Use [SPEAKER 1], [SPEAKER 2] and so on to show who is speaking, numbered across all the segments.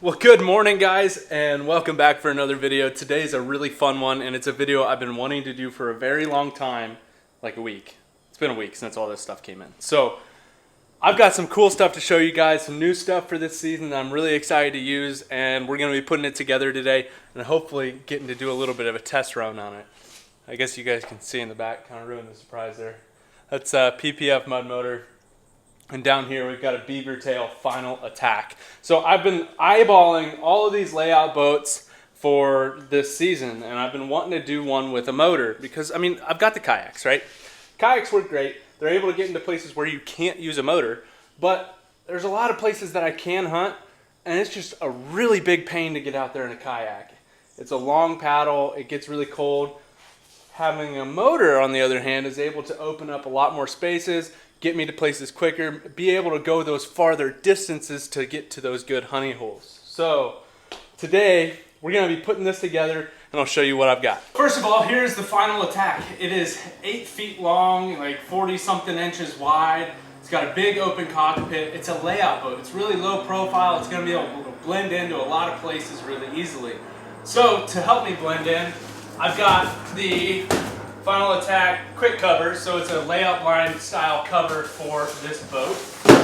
[SPEAKER 1] Well, good morning guys, and welcome back for another video. Today is a really fun one, and it's a video I've been wanting to do for a very long time, like a week. It's been a week since all this stuff came in. So I've got some cool stuff to show you guys, some new stuff for this season that I'm really excited to use, and we're going to be putting it together today and hopefully getting to do a little bit of a test run on it. I guess you guys can see in the back, kind of ruined the surprise there. That's a PPF mud motor. And down here we've got a Beavertail Final Attack. So I've been eyeballing all of these layout boats for this season, and I've been wanting to do one with a motor because, I mean, I've got the kayaks, right? Kayaks work great. They're able to get into places where you can't use a motor, but there's a lot of places that I can hunt, and it's just a really big pain to get out there in a kayak. It's a long paddle. It gets really cold. Having a motor, on the other hand, is able to open up a lot more spaces, get me to places quicker, be able to go those farther distances to get to those good honey holes. So today we're going to be putting this together, and I'll show you what I've got. First of all, here's the Final Attack. It is 8 feet long, like 40 something inches wide. It's got a big open cockpit. It's a layout boat. It's really low profile. It's going to be able to blend into a lot of places really easily. So to help me blend in, I've got the Final Attack quick cover, so it's a layout line style cover for this boat.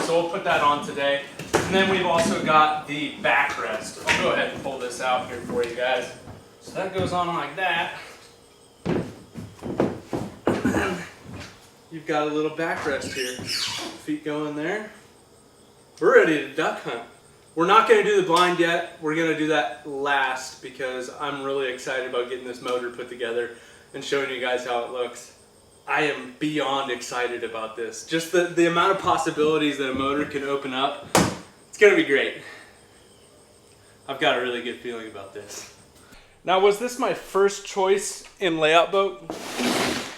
[SPEAKER 1] So we'll put that on today. And then we've also got the backrest. I'll go ahead and pull this out here for you guys. So that goes on like that. And then you've got a little backrest here. Feet go in there. We're ready to duck hunt. We're not going to do the blind yet. We're going to do that last because I'm really excited about getting this motor put together and showing you guys how it looks. I am beyond excited about this. Just the amount of possibilities that a motor can open up, it's gonna be great. I've got a really good feeling about this. Now, was this my first choice in layout boat?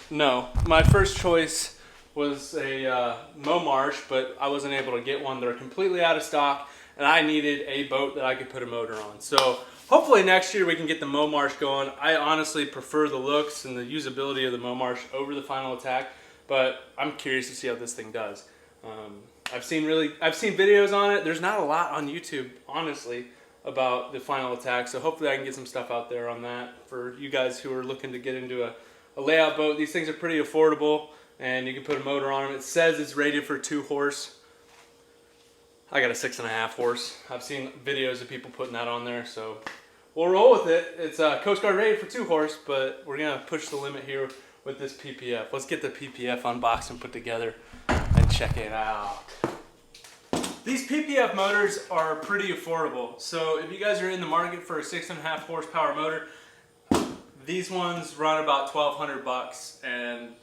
[SPEAKER 1] No, my first choice was a Momarsh, but I wasn't able to get one. They're completely out of stock, and I needed a boat that I could put a motor on. So hopefully next year we can get the Momarsh going. I honestly prefer the looks and the usability of the Momarsh over the Final Attack, but I'm curious to see how this thing does. I've seen videos on it. There's not a lot on YouTube, honestly, about the Final Attack, so hopefully I can get some stuff out there on that for you guys who are looking to get into a layout boat. These things are pretty affordable, and you can put a motor on them. It says it's rated for 2 horse. I got a 6.5 horse. I've seen videos of people putting that on there, so we'll roll with it. It's Coast Guard rated for 2 horse, but we're gonna push the limit here with this PPF. Let's get the PPF unboxed and put together and check it out. These PPF motors are pretty affordable. So if you guys are in the market for a 6.5 horsepower motor, these ones run about $1,200, and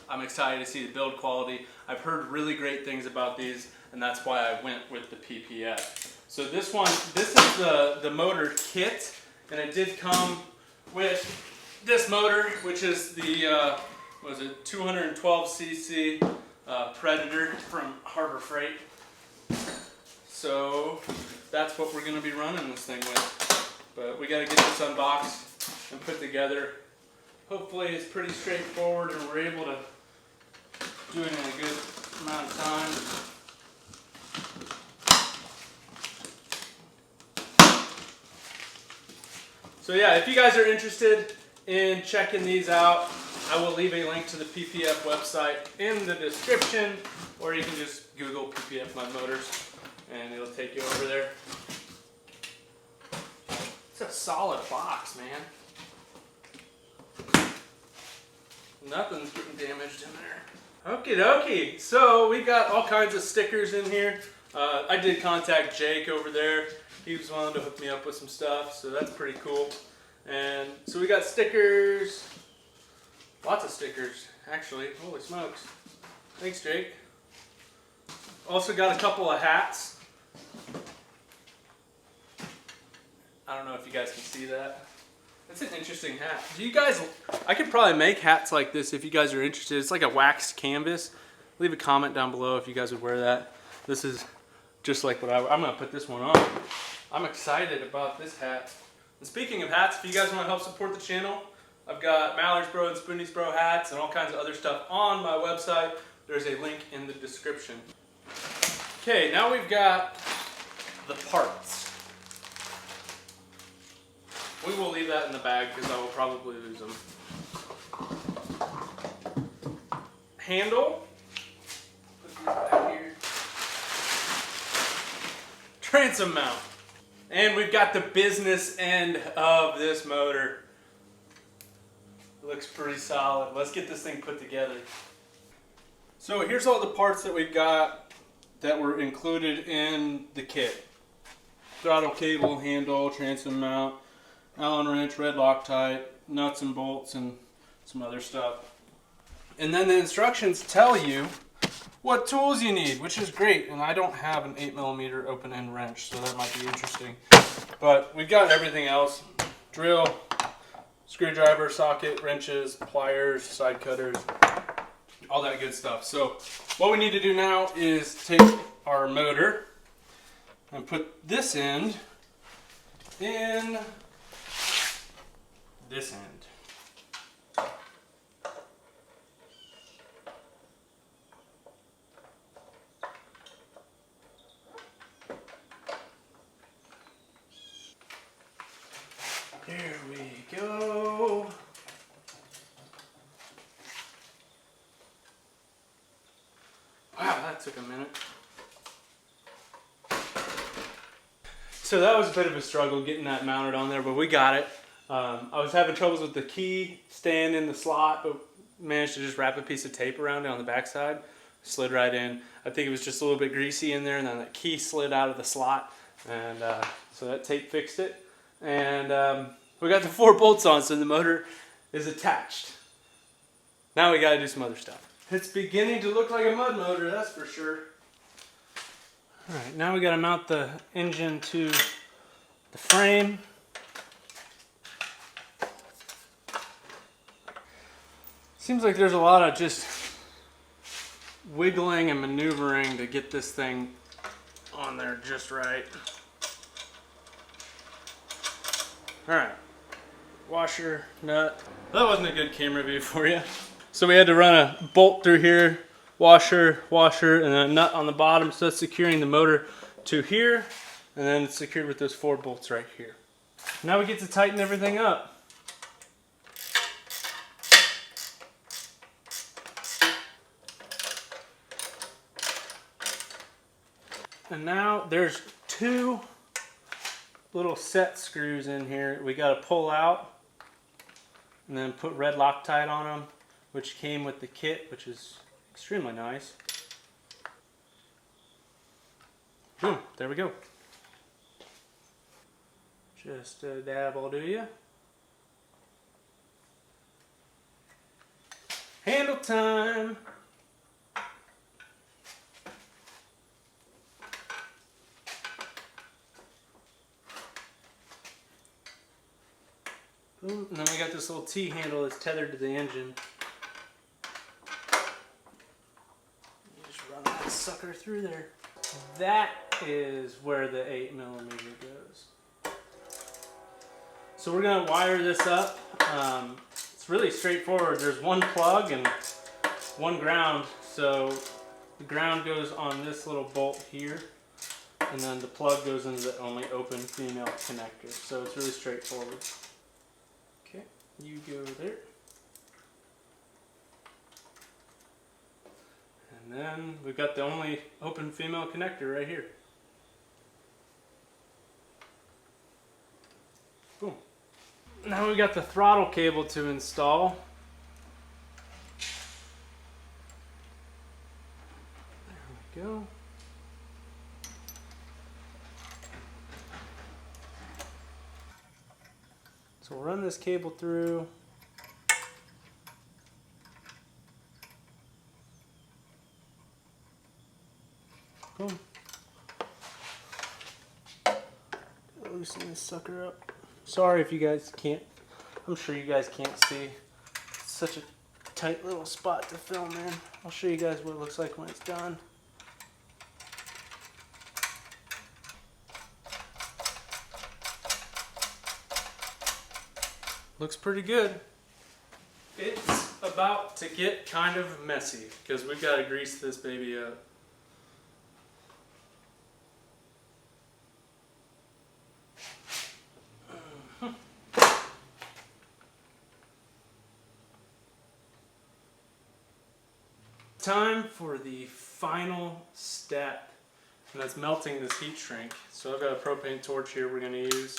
[SPEAKER 1] I'm excited to see the build quality. I've heard really great things about these, and that's why I went with the PPF. So this is the motor kit, and it did come with this motor, which is the 212cc Predator from Harbor Freight. So that's what we're going to be running this thing with. But we got to get this unboxed and put together. Hopefully it's pretty straightforward, and we're able to do it in a good amount of time. So yeah, if you guys are interested in checking these out, I will leave a link to the PPF website in the description, or you can just Google PPF mud motors and it'll take you over there. It's a solid box, man. Nothing's getting damaged in there. Okie dokie. So we got all kinds of stickers in here. I did contact Jake over there. He was willing to hook me up with some stuff, so that's pretty cool. And so we got stickers, lots of stickers, actually. Holy smokes. Thanks, Jake. Also got a couple of hats. I don't know if you guys can see that. That's an interesting hat. Do you guys, I could probably make hats like this if you guys are interested. It's like a waxed canvas. Leave a comment down below if you guys would wear that. This is just like what I'm gonna put this one on. I'm excited about this hat. And speaking of hats, if you guys want to help support the channel, I've got Mallard's Bro and Spoonies Bro hats and all kinds of other stuff on my website. There's a link in the description. description. Okay, now we've got the parts. So we've got We will leave that in the bag because I will probably lose them. Handle. Put these back here. Transom mount. And we've got the business end of this motor. Looks pretty solid. Let's get this thing put together. So here's all the parts that we've got that were included in the kit. Throttle cable, handle, transom mount, Allen wrench, red Loctite, nuts and bolts, and some other stuff. And then the instructions tell you what tools you need, which is great. And I don't have an 8mm open end wrench, so that might be interesting. But we've got everything else. Drill, screwdriver, socket, wrenches, pliers, side cutters, all that good stuff. So what we need to do now is take our motor and put this end in this end. There we go. Wow, that took a minute. So that was a bit of a struggle getting that mounted on there, but we got it. I was having troubles with the key staying in the slot, but managed to just wrap a piece of tape around it on the backside. Slid right in. I think it was just a little bit greasy in there, and then that key slid out of the slot, and so that tape fixed it. And we got the 4 bolts on, so the motor is attached. Now we got to do some other stuff. It's beginning to look like a mud motor, that's for sure. Alright, now we got to mount the engine to the frame. Seems like there's a lot of just wiggling and maneuvering to get this thing on there just right. Alright, washer, nut. That wasn't a good camera view for you. So we had to run a bolt through here, washer, and a nut on the bottom, so that's securing the motor to here, and then it's secured with those 4 bolts right here. Now we get to tighten everything up. And now there's 2 little set screws in here we got to pull out and then put red Loctite on them, which came with the kit, which is extremely nice. Boom, there we go. Just a dab will do ya. Handle time. Boom, and then we got this little T-handle that's tethered to the engine. You just run that sucker through there. That is where the 8mm goes. So we're going to wire this up. It's really straightforward. There's 1 plug and 1 ground. So the ground goes on this little bolt here, and then the plug goes into the only open female connector. So it's really straightforward. Okay, you go there. And then we've got the only open female connector right here. Boom. Now we've got the throttle cable to install. There we go. So we'll run this cable through. Boom. Loosen this sucker up. Sorry if you guys can't, I'm sure you guys can't see. It's such a tight little spot to film in. I'll show you guys what it looks like when it's done. Looks pretty good. It's about to get kind of messy because we've got to grease this baby up. Time for the final step, and that's melting this heat shrink. So I've got a propane torch here we're going to use.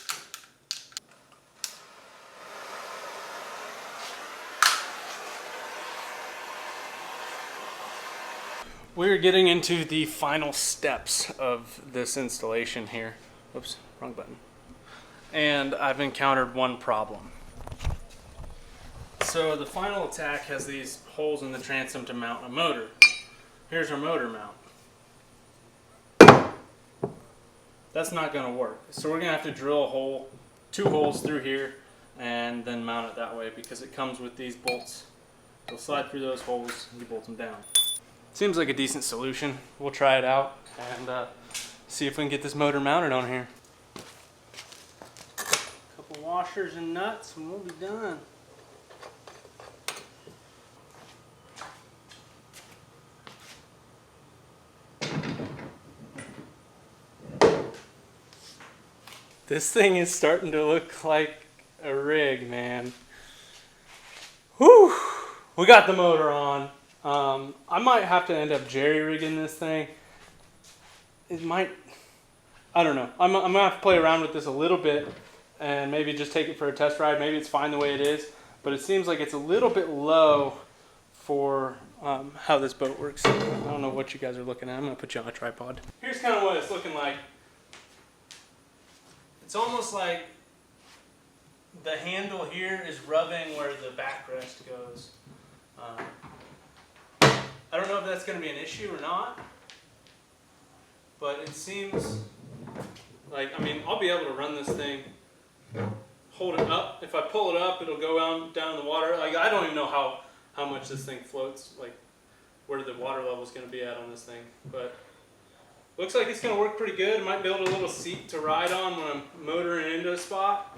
[SPEAKER 1] We're getting into the final steps of this installation here. Oops, wrong button. And I've encountered one problem. So the Final Attack has these holes in the transom to mount a motor. Here's our motor mount. That's not going to work. So we're going to have to drill a hole, 2 holes through here, and then mount it that way because it comes with these bolts. You'll slide through those holes and you bolt them down. Seems like a decent solution. We'll try it out and see if we can get this motor mounted on here. Couple washers and nuts and we'll be done. This thing is starting to look like a rig, man. Whew! We got the motor on. I might have to end up jerry-rigging this thing. It might, I don't know. I'm going to have to play around with this a little bit and maybe just take it for a test ride. Maybe it's fine the way it is, but it seems like it's a little bit low for how this boat works. I don't know what you guys are looking at. I'm going to put you on a tripod. Here's kind of what it's looking like. It's almost like the handle here is rubbing where the backrest goes. I don't know if that's going to be an issue or not, but it seems like, I mean, I'll be able to run this thing, hold it up. If I pull it up, it'll go down in the water. Like, I don't even know how much this thing floats, like where the water level is going to be at on this thing, but looks like it's going to work pretty good. Might build a little seat to ride on when I'm motoring into a spot.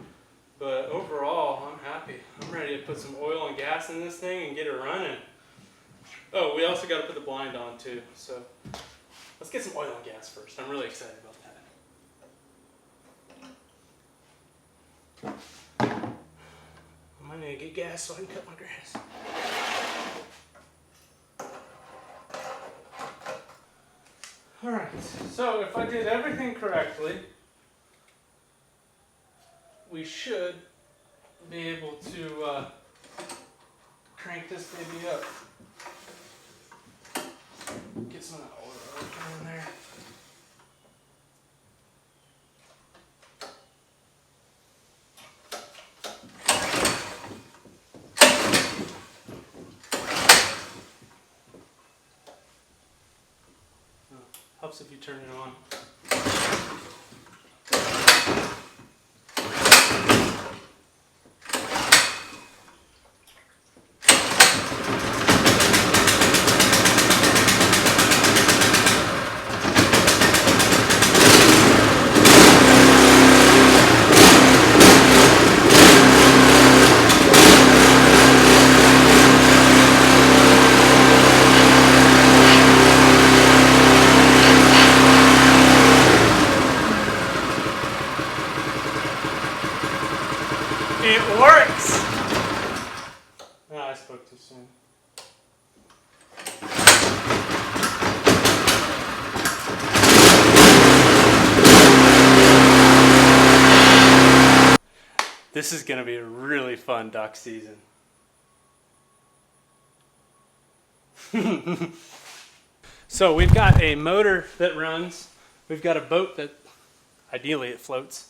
[SPEAKER 1] But overall, I'm happy. I'm ready to put some oil and gas in this thing and get it running. Oh, we also got to put the blind on too. So let's get some oil and gas first. I'm really excited about that. I might need to get gas so I can cut my grass. Alright, so if I did everything correctly, we should be able to crank this baby up. Get some of that oil in there. Helps if you turn it on. It works! Oh, I spoke too soon. This is going to be a really fun duck season. So we've got a motor that runs. We've got a boat that ideally it floats.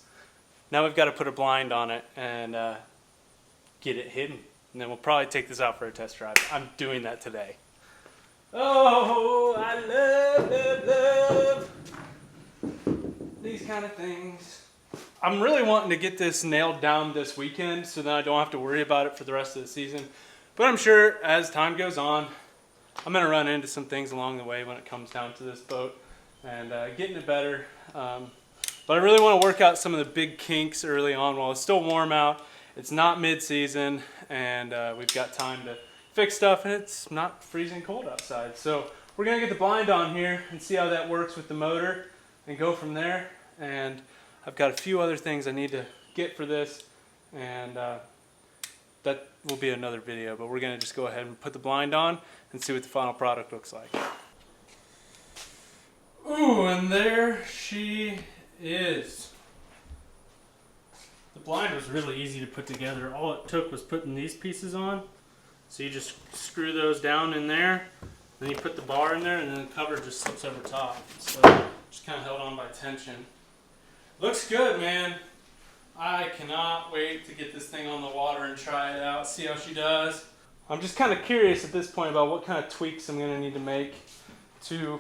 [SPEAKER 1] Now we've got to put a blind on it and get it hidden. And then we'll probably take this out for a test drive. I'm doing that today. Oh, I love these kind of things. I'm really wanting to get this nailed down this weekend so that I don't have to worry about it for the rest of the season. But I'm sure as time goes on, I'm going to run into some things along the way when it comes down to this boat and getting it better. But I really want to work out some of the big kinks early on while it's still warm out. It's not mid-season, and we've got time to fix stuff, and it's not freezing cold outside. So we're going to get the blind on here and see how that works with the motor and go from there. And I've got a few other things I need to get for this, and that will be another video, but we're gonna just go ahead and put the blind on and see what the final product looks like. Ooh, and there she is. The blind was really easy to put together. All it took was putting these pieces on. So you just screw those down in there, then you put the bar in there, and then the cover just slips over top. So just kind of held on by tension. Looks good, man. I cannot wait to get this thing on the water and try it out, see how she does. I'm just kind of curious at this point about what kind of tweaks I'm going to need to make to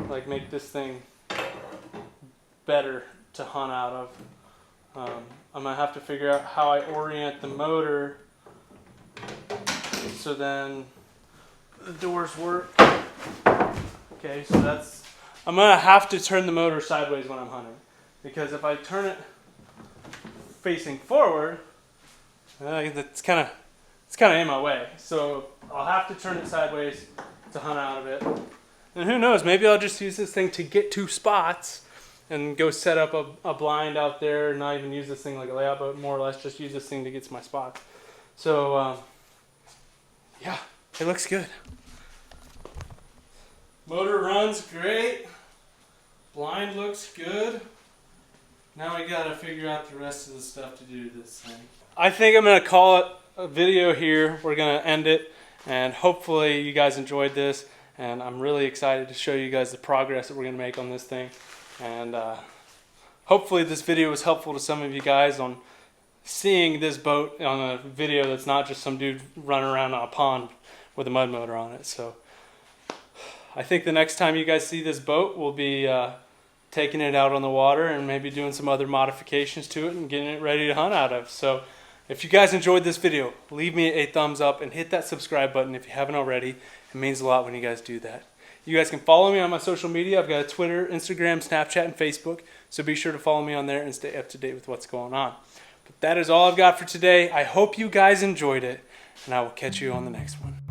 [SPEAKER 1] like make this thing better to hunt out of. I'm going to have to figure out how I orient the motor so then the doors work. Okay, so that's, I'm going to have to turn the motor sideways when I'm hunting, because if I turn it facing forward, it's kind of in my way. So I'll have to turn it sideways to hunt out of it. And who knows, maybe I'll just use this thing to get to spots and go set up a blind out there, not even use this thing like a layout, but more or less just use this thing to get to my spots. So yeah, it looks good. Motor runs great. Blind looks good. Now we gotta figure out the rest of the stuff to do to this thing. I think I'm gonna call it a video here. We're gonna end it, and hopefully you guys enjoyed this, and I'm really excited to show you guys the progress that we're gonna make on this thing. And hopefully this video was helpful to some of you guys on seeing this boat on a video that's not just some dude running around on a pond with a mud motor on it. So I think the next time you guys see this boat, we'll be taking it out on the water and maybe doing some other modifications to it and getting it ready to hunt out of. So if you guys enjoyed this video, leave me a thumbs up and hit that subscribe button if you haven't already. It means a lot when you guys do that. You guys can follow me on my social media. I've got a Twitter, Instagram, Snapchat, and Facebook. So be sure to follow me on there and stay up to date with what's going on. But that is all I've got for today. I hope you guys enjoyed it, and I will catch you on the next one.